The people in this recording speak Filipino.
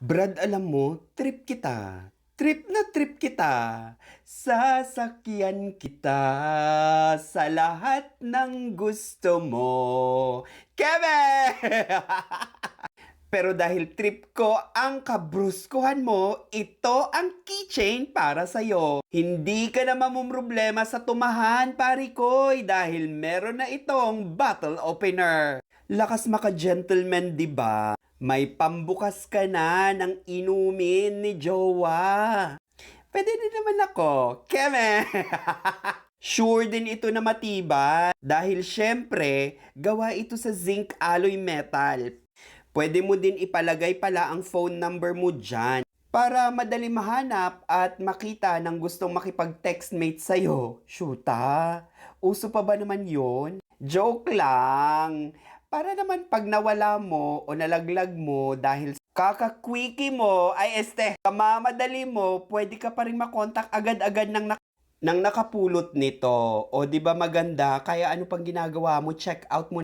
Brad, alam mo, trip kita. Trip na trip kita. Sasakyan kita sa lahat ng gusto mo. Keme! Pero dahil trip ko ang kabruskuhan mo, ito ang keychain para sa'yo. Hindi ka na mamumroblema sa tumahan, parikoy, dahil meron na itong bottle opener. Lakas maka-gentleman, di ba? May pambukas ka na ng inumin ni Jowa. Pwede din naman ako. Keme! Sure din ito na matibay dahil syempre, gawa ito sa zinc alloy metal. Pwede mo din ipalagay pala ang phone number mo dyan para madali mahanap at makita ng gustong makipag-textmate sa'yo. Shoota, uso pa ba naman yon? Joke lang. Para naman pag nawala mo o nalaglag mo dahil kaka-quickie mo ay kamamadali mo, pwede ka pa rin makontak agad-agad ng nakapulot nito. O di ba maganda? Kaya ano pang ginagawa mo? Check out mo